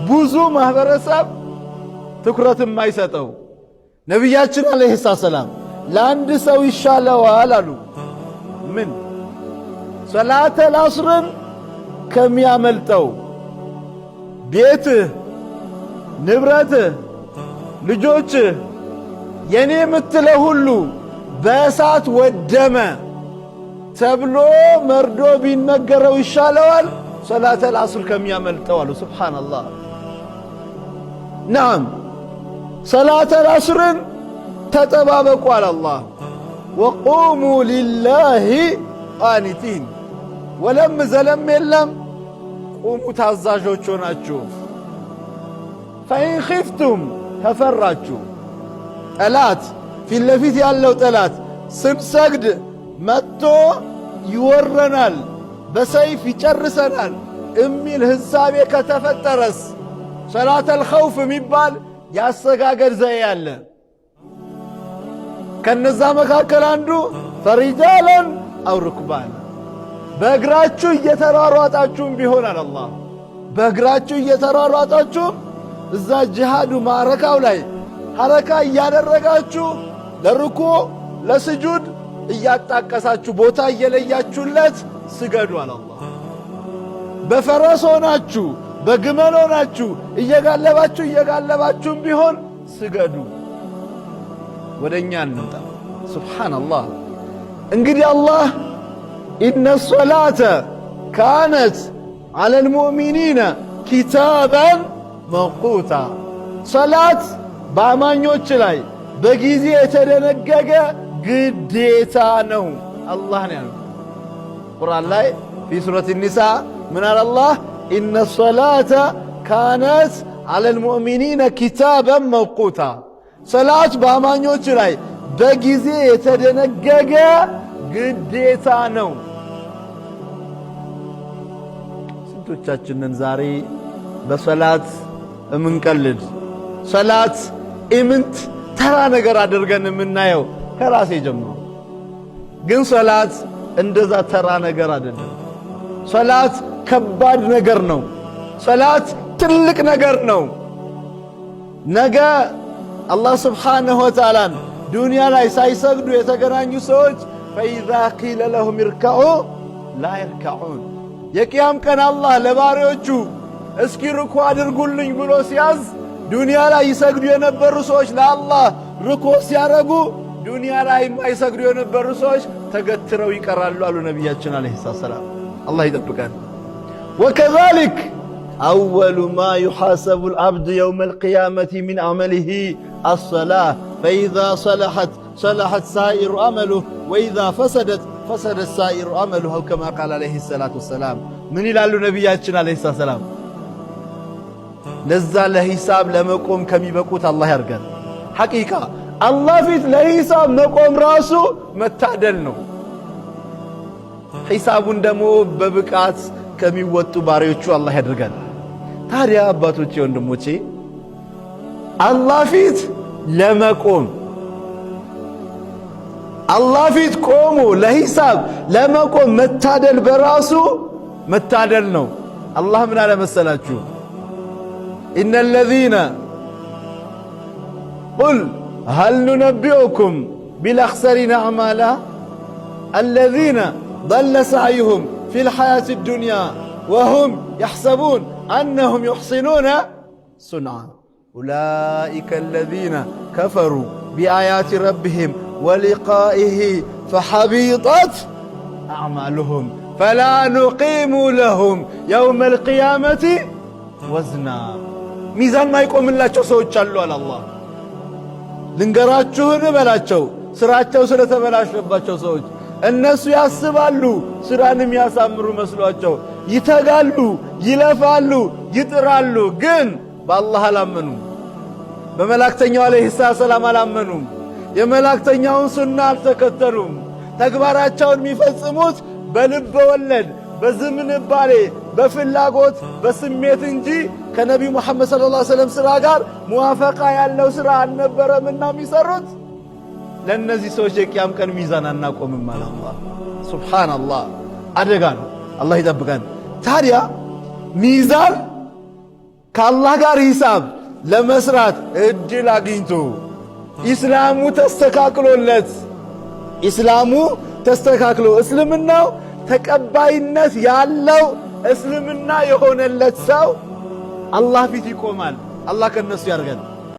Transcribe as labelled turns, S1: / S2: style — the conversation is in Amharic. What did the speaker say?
S1: ብዙ ማህበረሰብ ትኩረት የማይሰጠው ነቢያችን አለይሂ ሰላም ለአንድ ሰው ይሻለዋል አሉ። ምን ሰላተል ዐስርን ከሚያመልጠው ቤትህ፣ ንብረትህ፣ ልጆችህ የኔ የምትለው ሁሉ በእሳት ወደመ ተብሎ መርዶ ቢነገረው ይሻለዋል ሰላተል ዐስር ከሚያመልጠው አሉ። ሱብሓነላህ። ናም ሰላተል ዐስርን ተጠባበቁ አለ አላህ። ወቁሙ ሊላሂ ቃኒቲን፣ ወለም ዘለም የለም ቁሙ ታዛዦች ሆናችሁ። ፈኢን ኺፍቱም ከፈራችሁ፣ ጠላት ፊት ለፊት ያለው ጠላት ስንሰግድ መጥቶ ይወረናል፣ በሰይፍ ይጨርሰናል እሚል ህሳቤ ከተፈጠረስ ሰላተል ኸውፍ የሚባል ያሰጋገድ ዘዬ አለ። ከነዛ መካከል አንዱ ፈሪጃለን አው ሩክባን፣ በእግራችሁ እየተሯሯጣችሁም ቢሆን አለ አላህ። በእግራችሁ እየተሯሯጣችሁም እዛ ጂሃዱ ማዕረካው ላይ ሐረካ እያደረጋችሁ ለርኩዕ ለስጁድ እያጣቀሳችሁ ቦታ እየለያችሁለት ስገዱ አለ አላህ። በፈረስ ሆናችሁ በግመል ሆናችሁ እየጋለባችሁም ቢሆን ስገዱ። ወደኛ እንምጣ። ሱብሓነላህ። እንግዲህ አላህ ኢነ ሶላተ ካነት ዐለል ሙእሚኒነ ኪታበን መውቁታ፣ ሰላት በአማኞች ላይ በጊዜ የተደነገገ ግዴታ ነው አላህ ነው ያለው። ቁርአን ላይ ፊ ሱረት ኒሳ ምን አለ አላህ? ኢነ ሶላተ ካነት ዐለል ሙእሚኒነ ኪታበን መውቁታ፣ ሰላት በአማኞች ላይ በጊዜ የተደነገገ ግዴታ ነው። ስንቶቻችንን ዛሬ በሰላት እምንቀልድ፣ ሰላት ኢምንት ተራ ነገር አድርገን የምናየው ከራሴ ጀምሮ። ግን ሰላት እንደዛ ተራ ነገር አይደለም። ሰላት ከባድ ነገር ነው። ሰላት ትልቅ ነገር ነው። ነገ አላህ ስብሓንሁ ወተዓላን ዱንያ ላይ ሳይሰግዱ የተገናኙ ሰዎች ፈኢዛ ቂለ ለሁም ይርከዑ ላ ይርከዑን። የቅያም ቀን አላህ ለባሪዎቹ እስኪ ርኩዕ አድርጉልኝ ብሎ ሲያዝ ዱንያ ላይ ይሰግዱ የነበሩ ሰዎች ለአላህ ርኩዕ ሲያረጉ ዱንያ ላይ የማይሰግዱ የነበሩ ሰዎች ተገትረው ይቀራሉ አሉ ነቢያችን አለይሂ ሰላም። አላህ ይጠብቀን። ወከዛሊክ አወሉ ማ ዩሓሰቡል ዐብዱ የውመል ቂያመቲ ሚን ዐመሊሂ አሰላህ ፈኢዛ ሰለሐት ሰለሐት ሳኢሩ ዐመሉሁ ወኢዛ ፈሰደት ፈሰደት ሳኢሩ ዐመሉሁ አው ከማ ቃለ አለይሂ ሰላቱ ወሰላም። ምን ይላሉ ነቢያችን አለይሂ ሰላም? ለዛ ለሂሳብ ለመቆም ከሚበቁት አላህ ያርገን። ሐቂቃ አላህ ፊት ለሂሳብ መቆም ራሱ መታደል ነው። ሂሳቡን ደግሞ በብቃት ከሚወጡ ባሪዎቹ አላህ ያድርገን። ታዲያ አባቶቼ፣ ወንድሞቼ አላህ ፊት ለመቆም አላህ ፊት ቆሞ ለሂሳብ ለመቆም መታደል በራሱ መታደል ነው። አላህ ምን አለ መሰላችሁ? ኢነ ለዚነ ቁል ሀል ኑነቢኡኩም ቢልአኽሰሪነ አዕማላ አለዚነ ضل سعيهم في الحياة الدنيا وهم يحسبون أنهم يحسنون صنعا أولئك الذين كفروا بآيات ربهم ولقائه فحبطت أعمالهم فلا نقيم لهم يوم القيامة وزنا. ميزان ما يقوم الله سوچ አሉ አለ አላህ። ልንገራችሁን በላቸው ስራቸው ስለተበላሸባቸው ሰዎች እነሱ ያስባሉ ስራንም ያሳምሩ መስሏቸው ይተጋሉ፣ ይለፋሉ፣ ይጥራሉ፣ ግን በአላህ አላመኑም። በመላእክተኛው አለይሂ ሰላም አላመኑም። የመላእክተኛውን ሱና አልተከተሉም። ተግባራቸውን የሚፈጽሙት በልብ ወለድ፣ በዝምንባሌ፣ በፍላጎት፣ በስሜት እንጂ ከነቢዩ ሙሐመድ ሰለላሁ ዐለይሂ ወሰለም ስራ ጋር ሙዋፈቃ ያለው ስራ አልነበረምና የሚሰሩት። ለእነዚህ ሰዎች የቅያም ቀን ሚዛን አናቆምም አለ አላህ። ሱብሓነላህ፣ አደጋ ነው። አላህ ይጠብቀን። ታዲያ ሚዛን ከአላህ ጋር ሂሳብ ለመስራት እድል አግኝቶ ኢስላሙ ተስተካክሎለት እስልምናው ተቀባይነት ያለው እስልምና የሆነለት ሰው አላህ ፊት ይቆማል። አላህ ከነሱ ያርገን።